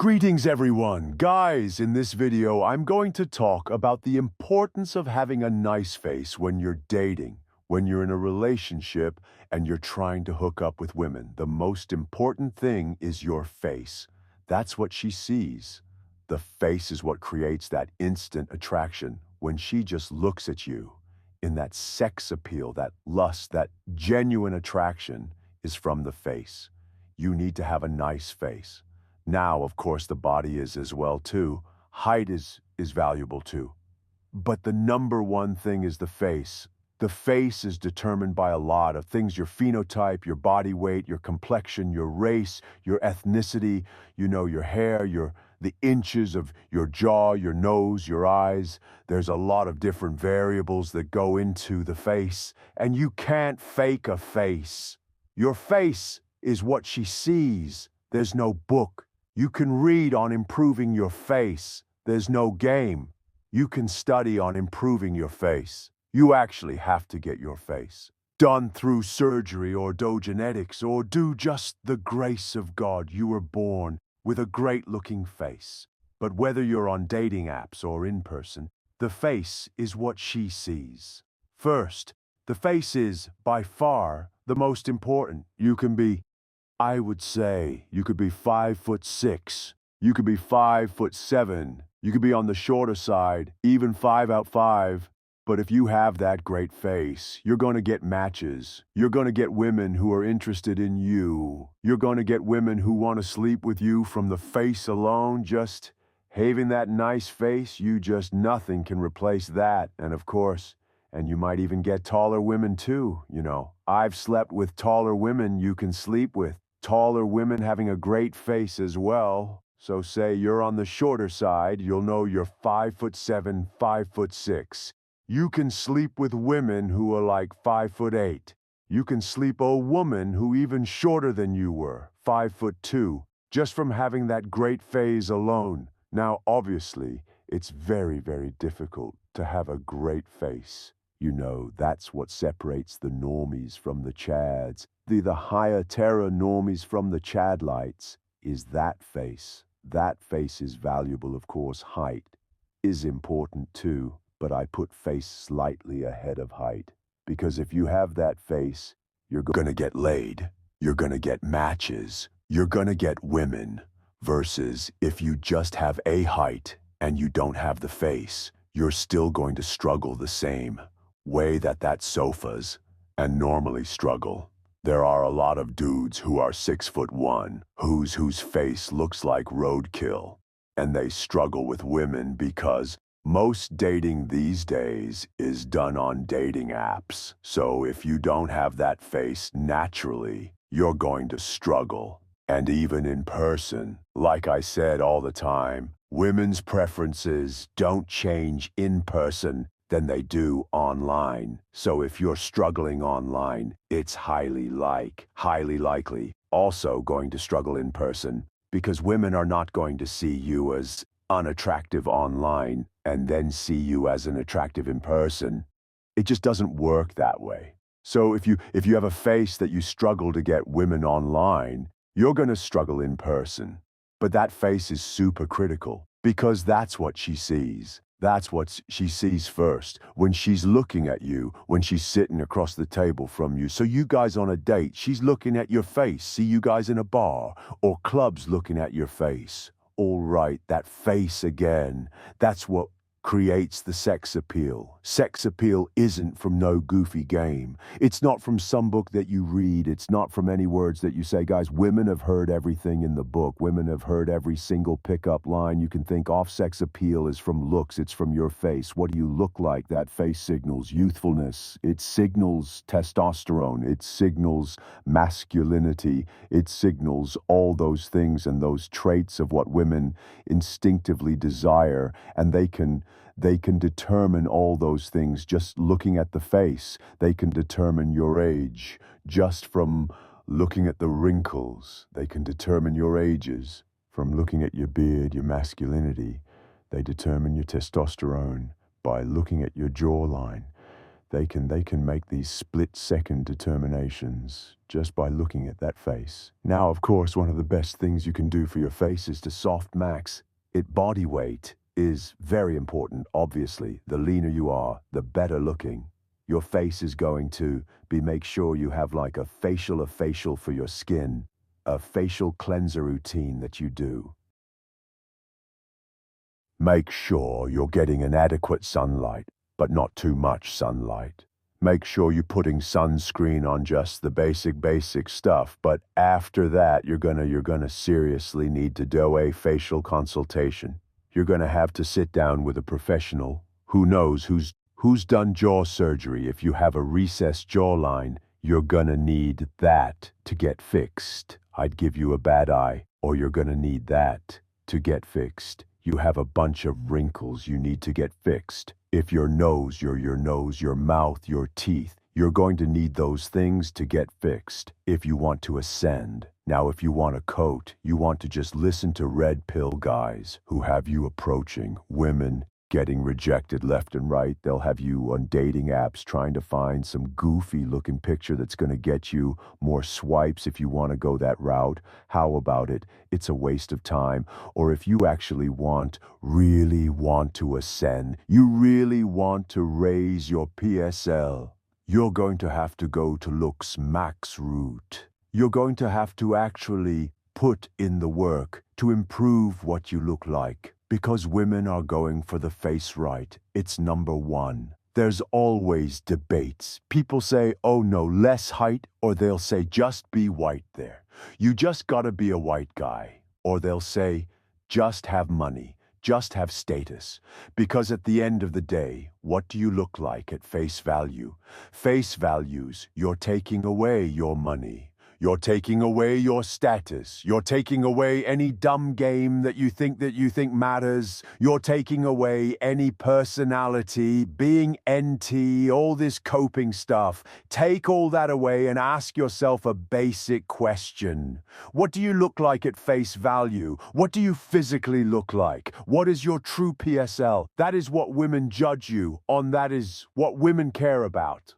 Greetings everyone! Guys, in this video I'm going to talk about the importance of having a nice face when you're dating, when you're in a relationship and you're trying to hook up with women. The most important thing is your face. That's what she sees. The face is what creates that instant attraction when she just looks at you. In that sex appeal, that lust, that genuine attraction is from the face. You need to have a nice face. Now, of course, the body is as well too. Height is valuable too. But the number one thing is the face. The face is determined by a lot of things: your phenotype, your body weight, your complexion, your race, your ethnicity, your hair, the inches of your jaw, your nose, your eyes. There's a lot of different variables that go into the face, and you can't fake a face. Your face is what she sees. There's no book you can read on improving your face. There's no game you can study on improving your face. You actually have to get your face done through surgery or do genetics or do just the grace of God. You were born with a great-looking face. But whether you're on dating apps or in person, the face is what she sees. First, the face is, by far, the most important. I would say you could be 5'6", you could be 5'7", you could be on the shorter side, even 5'5". But if you have that great face, you're going to get matches. You're going to get women who are interested in you. You're going to get women who want to sleep with you from the face alone. Just having that nice face, nothing can replace that. And of course, and you might even get taller women too, I've slept with taller women you can sleep with. Taller women having a great face as well. So say you're on the shorter side, you'll know you're 5'7", 5'6". You can sleep with women who are like 5'8". You can sleep a woman who even shorter than you were, 5'2", just from having that great face alone. Now, obviously, it's very, very difficult to have a great face. That's what separates the normies from the chads. The higher terror normies from the chadlites is that face. That face is valuable, of course. Height is important too, but I put face slightly ahead of height. Because if you have that face, you're gonna get laid. You're gonna get matches. You're gonna get women. Versus if you just have a height and you don't have the face, you're still going to struggle the same way that sofas and normally struggle. There are a lot of dudes who are 6'1", whose face looks like roadkill, and they struggle with women because most dating these days is done on dating apps. So if you don't have that face naturally, you're going to struggle. And even in person, like I said all the time, women's preferences don't change in person than they do online. So if you're struggling online, it's highly likely also going to struggle in person, because women are not going to see you as unattractive online and then see you as an attractive in person. It just doesn't work that way. So if you have a face that you struggle to get women online, you're going to struggle in person. But that face is super critical because that's what she sees. That's what she sees first when she's looking at you, when she's sitting across the table from you. So you guys on a date, she's looking at your face. See you guys in a bar or clubs looking at your face. All right, that face again, that's what creates the sex appeal. Sex appeal isn't from no goofy game. It's not from some book that you read. It's not from any words that you say. Guys, women have heard everything in the book. Women have heard every single pickup line you can think of. Sex appeal is from looks. It's from your face. What do you look like? That face signals youthfulness. It signals testosterone. It signals masculinity. It signals all those things and those traits of what women instinctively desire, and they can determine all those things just looking at the face. They can determine your age just from looking at the wrinkles. They can determine your ages from looking at your beard, your masculinity. They determine your testosterone by looking at your jawline. They can make these split-second determinations just by looking at that face. Now, of course, one of the best things you can do for your face is to soft max it. Body weight is very important, obviously. The leaner you are, the better looking your face is going to be. Make sure you have like a facial for your skin, a facial cleanser routine that you do. Make sure you're getting an adequate sunlight, but not too much sunlight. Make sure you're putting sunscreen on, just the basic stuff, but after that, you're gonna seriously need to do a facial consultation. You're gonna have to sit down with a professional who knows, who's done jaw surgery. If you have a recessed jawline, you're gonna need that to get fixed. I'd give you a bad eye, or you're gonna need that to get fixed. You have a bunch of wrinkles you need to get fixed. If your nose, your mouth, your teeth, you're going to need those things to get fixed if you want to ascend. Now, if you want a coat, you want to just listen to red pill guys who have you approaching women, getting rejected left and right. They'll have you on dating apps trying to find some goofy looking picture that's going to get you more swipes if you want to go that route. How about it? It's a waste of time. Or if you actually really want to ascend, you really want to raise your PSL, you're going to have to go to Looks Max route. You're going to have to actually put in the work to improve what you look like. Because women are going for the face right. It's number one. There's always debates. People say, oh no, less height, or they'll say, just be white there. You just gotta be a white guy. Or they'll say, just have money, just have status. Because at the end of the day, what do you look like at face value? Face values, you're taking away your money. You're taking away your status. You're taking away any dumb game that you think matters. You're taking away any personality, being NT, all this coping stuff. Take all that away and ask yourself a basic question. What do you look like at face value? What do you physically look like? What is your true PSL? That is what women judge you on. That is what women care about.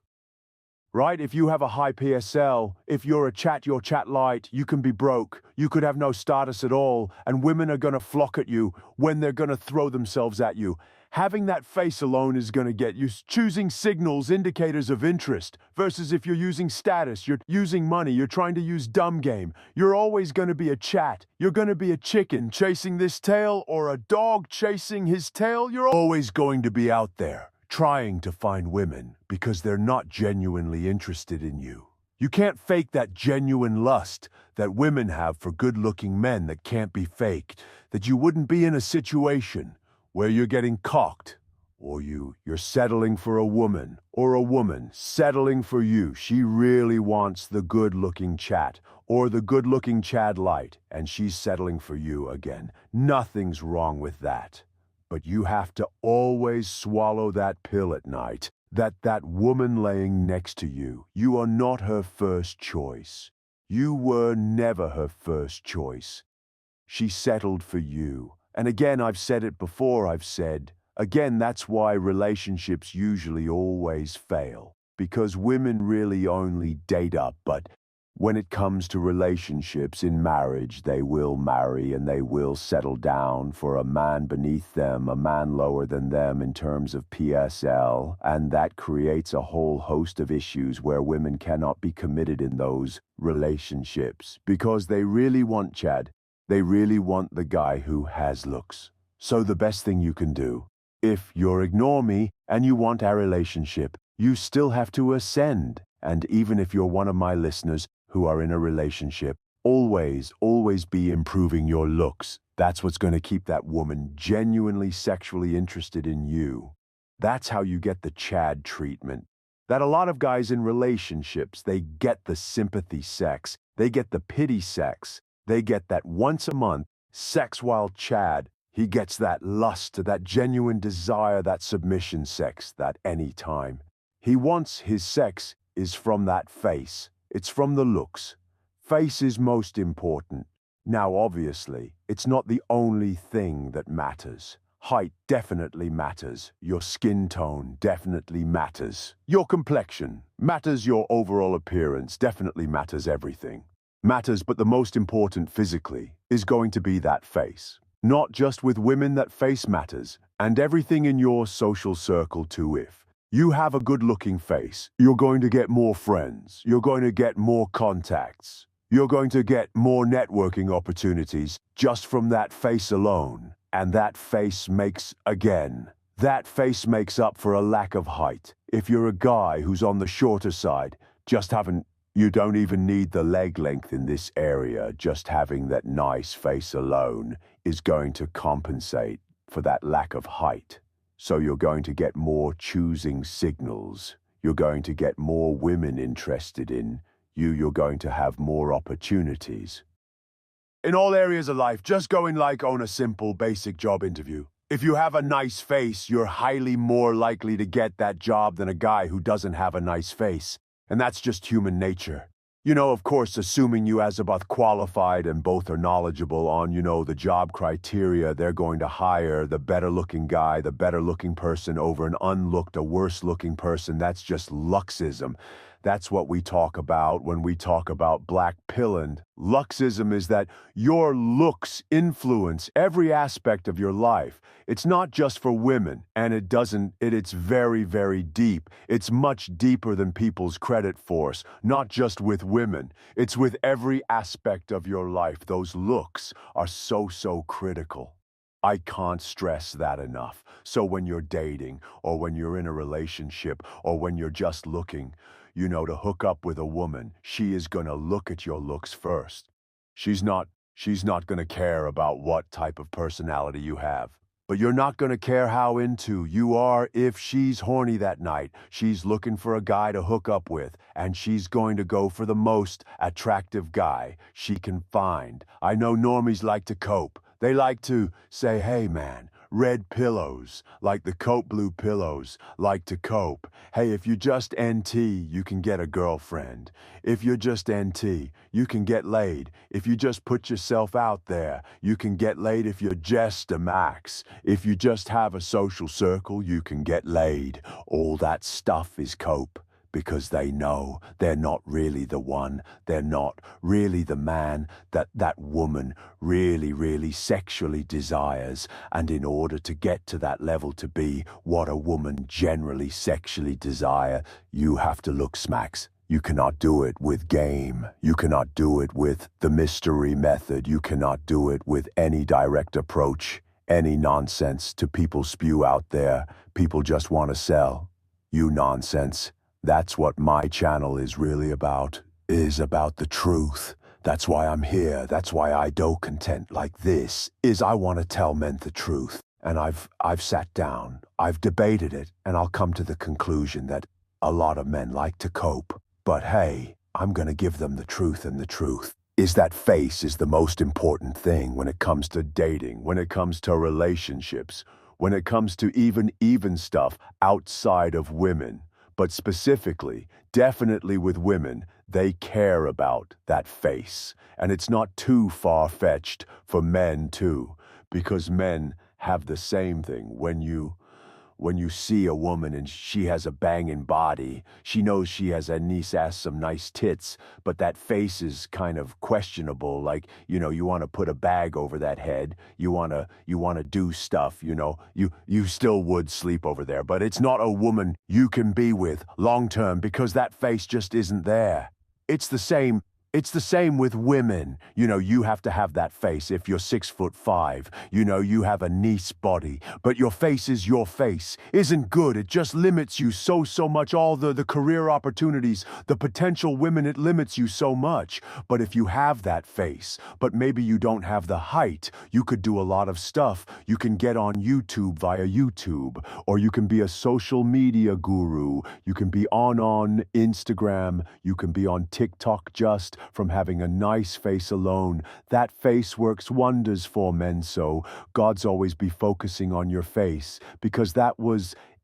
Right? If you have a high PSL, if you're you're chat light, you can be broke, you could have no status at all, and women are going to flock at you when they're going to throw themselves at you. Having that face alone is going to get you choosing signals, indicators of interest, versus if you're using status, you're using money, you're trying to use dumb game. You're always going to be a chat. You're going to be a chicken chasing this tail or a dog chasing his tail. You're always going to be out there trying to find women because they're not genuinely interested in you. You can't fake that genuine lust that women have for good-looking men that can't be faked, that you wouldn't be in a situation where you're getting cocked, or you're settling for a woman, or a woman settling for you. She really wants the good-looking chat, or the good-looking Chad light, and she's settling for you again. Nothing's wrong with that. But you have to always swallow that pill at night, that woman laying next to you, you are not her first choice. You were never her first choice. She settled for you. And again, I've said it before, again, that's why relationships usually always fail. Because women really only date up, but when it comes to relationships in marriage, they will marry and they will settle down for a man beneath them, a man lower than them in terms of PSL, and that creates a whole host of issues where women cannot be committed in those relationships because they really want Chad. They really want the guy who has looks. So the best thing you can do, if you're ignore me and you want our relationship, you still have to ascend. And even if you're one of my listeners who are in a relationship, always be improving your looks. That's what's going to keep that woman genuinely sexually interested in you. That's how you get the Chad treatment. That a lot of guys in relationships, they get the sympathy sex, they get the pity sex, they get that once a month sex, while Chad, he gets that lust, that genuine desire, that submission sex, that any time. He wants his sex is from that face. It's from the looks. Face is most important. Now, obviously, it's not the only thing that matters. Height definitely matters. Your skin tone definitely matters. Your complexion matters. Your overall appearance definitely matters. Everything matters, but the most important physically is going to be that face. Not just with women, that face matters, and everything in your social circle too. If you have a good-looking face, you're going to get more friends, you're going to get more contacts, you're going to get more networking opportunities just from that face alone. And that face makes up for a lack of height. If you're a guy who's on the shorter side, you don't even need the leg length in this area. Just having that nice face alone is going to compensate for that lack of height. So you're going to get more choosing signals. You're going to get more women interested in you. You're going to have more opportunities. In all areas of life, just go in like on a simple, basic job interview. If you have a nice face, you're highly more likely to get that job than a guy who doesn't have a nice face. And that's just human nature. Of course, assuming you as both qualified and both are knowledgeable on, the job criteria, they're going to hire the better-looking guy, the better-looking person over a worse-looking person. That's just luxism. That's what we talk about when we talk about black pilling. Luxism is that your looks influence every aspect of your life. It's not just for women, and it's very, very deep. It's much deeper than people's credit force, not just with women. It's with every aspect of your life. Those looks are so, so critical. I can't stress that enough. So when you're dating, or when you're in a relationship, or when you're just looking, to hook up with a woman, she is going to look at your looks first. She's not going to care about what type of personality you have. But you're not going to care how into you are if she's horny that night. She's looking for a guy to hook up with, and she's going to go for the most attractive guy she can find. I know normies like to cope. They like to say, hey man, red pillows, like the Cope blue pillows, like to cope. Hey, if you just NT, you can get a girlfriend. If you're just NT, you can get laid. If you just put yourself out there, you can get laid. If you're just a max, if you just have a social circle, you can get laid. All that stuff is cope. Because they know they're not really the one, they're not really the man that woman really, really sexually desires. And in order to get to that level, to be what a woman generally sexually desire, you have to look smacks. You cannot do it with game. You cannot do it with the mystery method. You cannot do it with any direct approach, any nonsense to people spew out there. People just want to sell you nonsense. That's what my channel is really about, is about the truth. That's why I'm here. That's why I do content like this, is I want to tell men the truth. And I've sat down, I've debated it, and I'll come to the conclusion that a lot of men like to cope. But hey, I'm going to give them the truth, and the truth is that face is the most important thing when it comes to dating, when it comes to relationships, when it comes to even stuff outside of women. But specifically, definitely with women, they care about that face. And it's not too far-fetched for men too, because men have the same thing. When you see a woman and she has a banging body, she knows she has some nice tits, but that face is kind of questionable. Like, you want to put a bag over that head. You want to do stuff, you still would sleep over there, but it's not a woman you can be with long term because that face just isn't there. It's the same with women. You have to have that face. If you're 6'5", you have a nice body, but your face isn't good. It just limits you so much. All the career opportunities, the potential women, it limits you so much. But if you have that face, but maybe you don't have the height, you could do a lot of stuff. You can get on YouTube via YouTube, or you can be a social media guru. You can be on Instagram. You can be on TikTok just from having a nice face alone. That face works wonders for men, so God's always be focusing on your face, because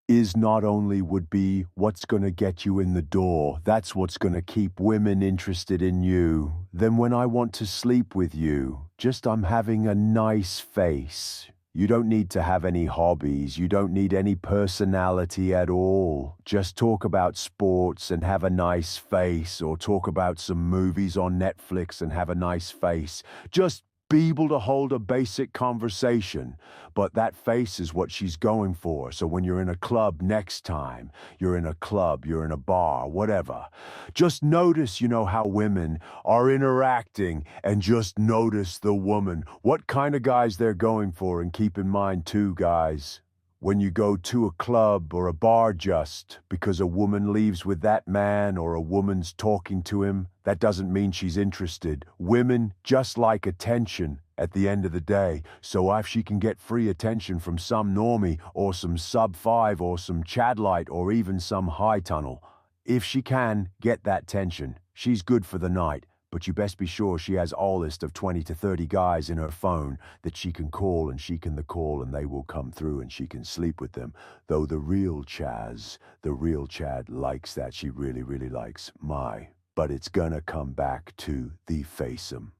is not only would be what's going to get you in the door, that's what's going to keep women interested in you. Then when I want to sleep with you, I'm having a nice face. You don't need to have any hobbies. You don't need any personality at all. Just talk about sports and have a nice face, or talk about some movies on Netflix and have a nice face. Just be able to hold a basic conversation. But that face is what she's going for. So when you're in a club next time, you're in a club, you're in a bar, whatever, just notice, how women are interacting, and just notice the woman, what kind of guys they're going for. And keep in mind too, guys, when you go to a club or a bar just because a woman leaves with that man or a woman's talking to him, that doesn't mean she's interested. Women just like attention at the end of the day. So if she can get free attention from some normie or some sub-5 or some Chadlite or even some high tunnel, if she can get that tension, she's good for the night. But you best be sure she has a list of 20 to 30 guys in her phone that she can call, and she can the call, and they will come through and she can sleep with them. Though the real Chad likes that. She really, really likes my. But it's gonna come back to the face-em.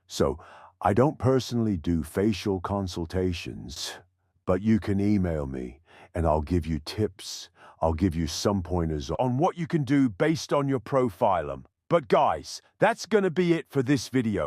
So I don't personally do facial consultations, but you can email me and I'll give you tips. I'll give you some pointers on what you can do based on your profile. But guys, that's gonna be it for this video.